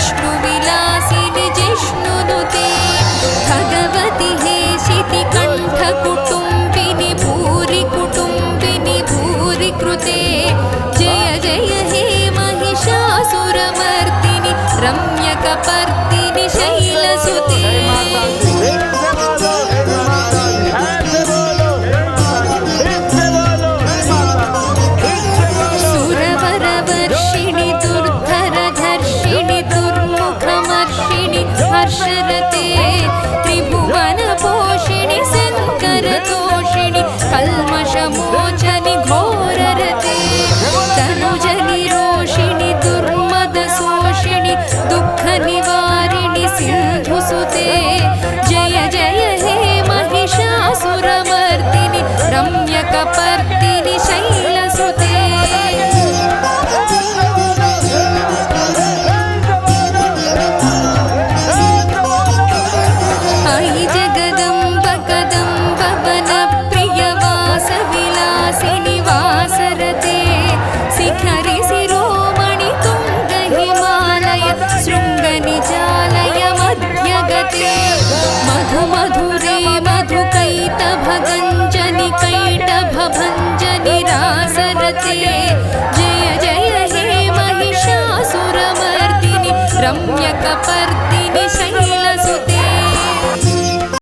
विष्णुविलासिनि जिष्णुनुते भगवति हेशिति कण्ठकुटुम्बिनि भूरि कुटुम्बिनि भूरि कृते जय जय हे महिषासुरमर्दिनि रम्यकपर्दिनि शैलसुते सुरवरवर्षिणि दुर्धरधर्षिणि दुर्मुखमर्षिणि हर्षरते त्रिभुवनपोषिणि शङ्करतोषिणि कल्मषमोचनि घोररते तनुजनिरोषिणि दुर्मदशोषिणि दुःखनिवारिणि सिन्धुसुते जय जय हे महिषासुरमर्दिनि रम्यकपर्दिनि शैलसुते अयि जगदम्ब कदम्ब वनप्रियवासविलासिनि वासरते शिखरि शिरोमणि तुङ्गहिमालय शृङ्गनिजालय मध्यगते मधुमधुरे मधुकैटभगञ्जनि कैटभभञ्जनि रासरते जय जय हे महिषासुरमर्दिनि रम्यकपर्दिनि